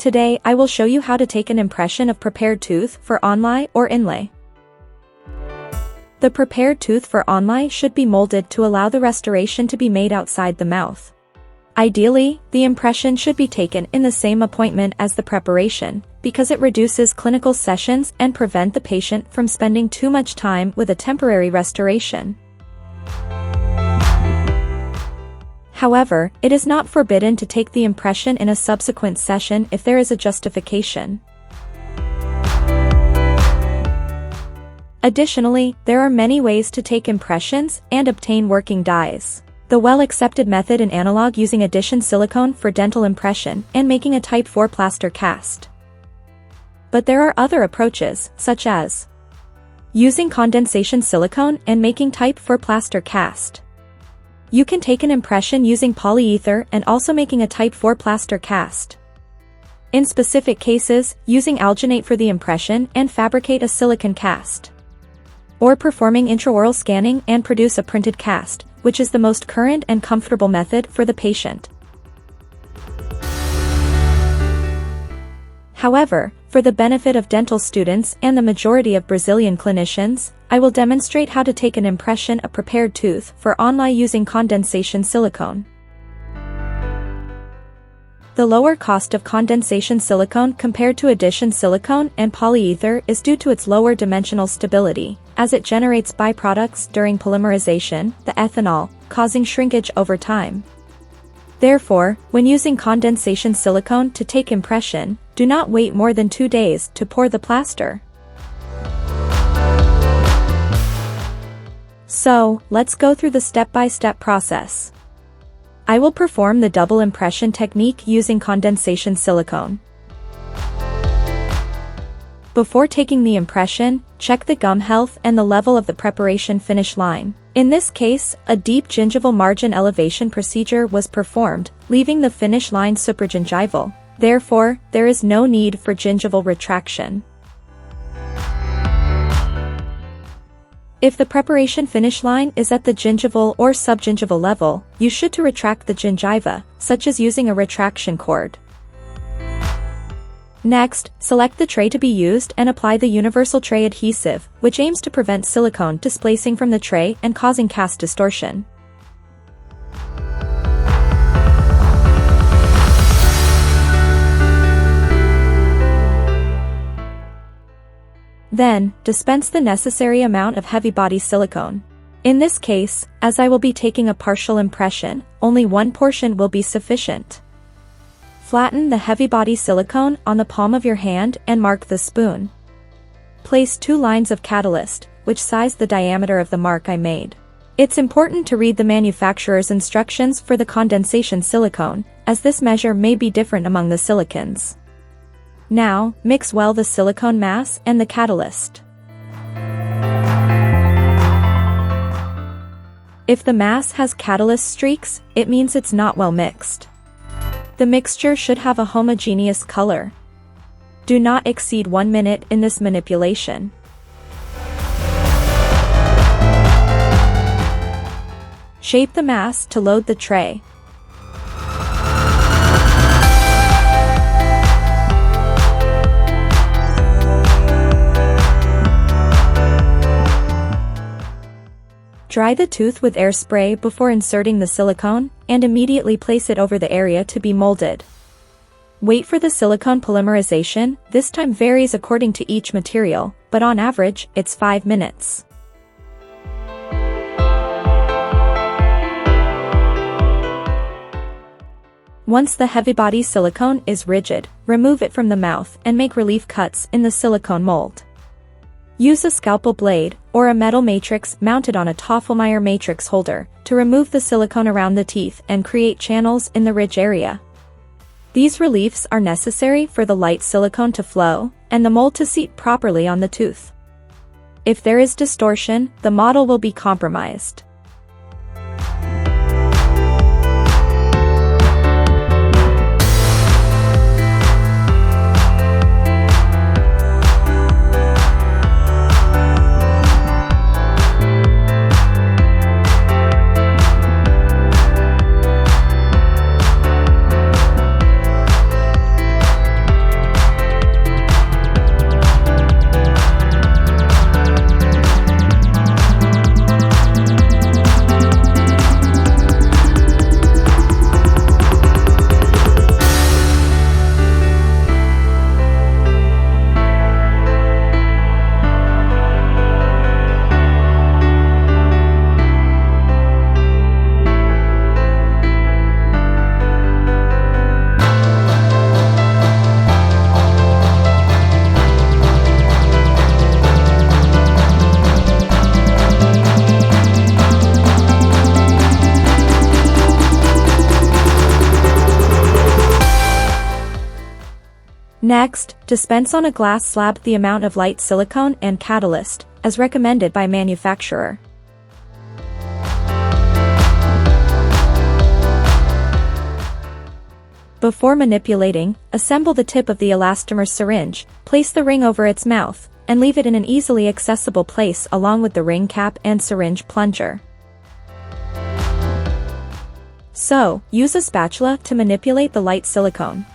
Today I will show you how to take an impression of prepared tooth for onlay or inlay. The prepared tooth for onlay should be molded to allow the restoration to be made outside the mouth. Ideally, the impression should be taken in the same appointment as the preparation, because it reduces clinical sessions and prevent the patient from spending too much time with a temporary restoration. However, it is not forbidden to take the impression in a subsequent session if there is a justification. Additionally, there are many ways to take impressions and obtain working dies. The well-accepted method in analog using addition silicone for dental impression and making a type 4 plaster cast. But there are other approaches, such as using condensation silicone and making type 4 plaster cast. You can take an impression using polyether and also making a type 4 plaster cast. In specific cases, using alginate for the impression and fabricate a silicone cast. Or performing intraoral scanning and produce a printed cast, which is the most current and comfortable method for the patient. However, for the benefit of dental students and the majority of Brazilian clinicians, I will demonstrate how to take an impression of prepared tooth for onlay using condensation silicone. The lower cost of condensation silicone compared to addition silicone and polyether is due to its lower dimensional stability, as it generates byproducts during polymerization, the ethanol, causing shrinkage over time. Therefore, when using condensation silicone to take impression, do not wait more than 2 days to pour the plaster. So, let's go through the step-by-step process. I will perform the double impression technique using condensation silicone. Before taking the impression, check the gum health and the level of the preparation finish line. In this case, a deep gingival margin elevation procedure was performed, leaving the finish line supragingival. Therefore, there is no need for gingival retraction. If the preparation finish line is at the gingival or subgingival level, you should to retract the gingiva, such as using a retraction cord. Next, select the tray to be used and apply the universal tray adhesive, which aims to prevent silicone displacing from the tray and causing cast distortion. Then, dispense the necessary amount of heavy body silicone. In this case, as I will be taking a partial impression, only one portion will be sufficient. Flatten the heavy body silicone on the palm of your hand and mark the spoon. Place 2 lines of catalyst, which size the diameter of the mark I made. It's important to read the manufacturer's instructions for the condensation silicone, as this measure may be different among the silicones. Now, mix well the silicone mass and the catalyst. If the mass has catalyst streaks, it means it's not well mixed. The mixture should have a homogeneous color. Do not exceed 1 minute in this manipulation. Shape the mass to load the tray. Dry the tooth with air spray before inserting the silicone, and immediately place it over the area to be molded. Wait for the silicone polymerization. This time varies according to each material, but on average, it's 5 minutes. Once the heavy body silicone is rigid, remove it from the mouth and make relief cuts in the silicone mold. Use a scalpel blade, or a metal matrix mounted on a Tafelmeier matrix holder, to remove the silicone around the teeth and create channels in the ridge area. These reliefs are necessary for the light silicone to flow, and the mold to seat properly on the tooth. If there is distortion, the model will be compromised. Next, dispense on a glass slab the amount of light silicone and catalyst, as recommended by manufacturer. Before manipulating, assemble the tip of the elastomer syringe, place the ring over its mouth, and leave it in an easily accessible place along with the ring cap and syringe plunger. So, use a spatula to manipulate the light silicone.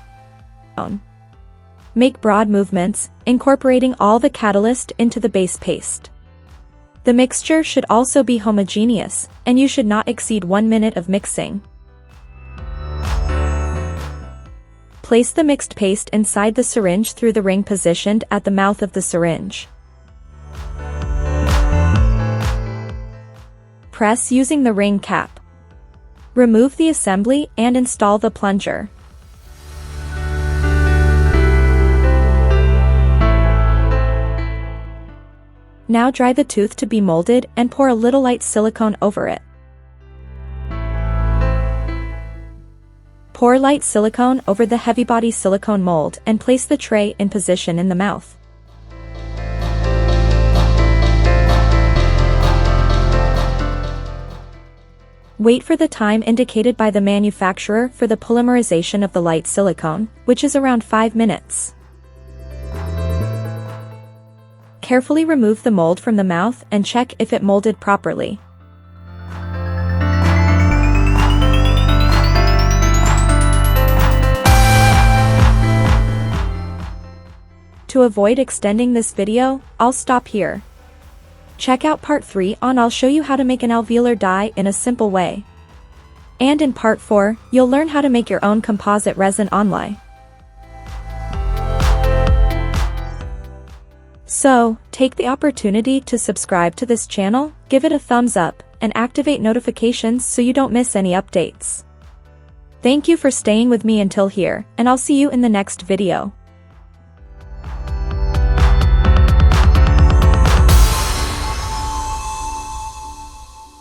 Make broad movements, incorporating all the catalyst into the base paste. The mixture should also be homogeneous, and you should not exceed 1 minute of mixing. Place the mixed paste inside the syringe through the ring positioned at the mouth of the syringe. Press using the ring cap. Remove the assembly and install the plunger. Now dry the tooth to be molded and pour a little light silicone over it. Pour light silicone over the heavy body silicone mold and place the tray in position in the mouth. Wait for the time indicated by the manufacturer for the polymerization of the light silicone, which is around 5 minutes. Carefully remove the mold from the mouth and check if it molded properly. To avoid extending this video, I'll stop here. Check out part 3 on I'll show you how to make an alveolar die in a simple way. And in part 4, you'll learn how to make your own composite resin onlay. So, take the opportunity to subscribe to this channel, give it a thumbs up, and activate notifications so you don't miss any updates. Thank you for staying with me until here, and I'll see you in the next video.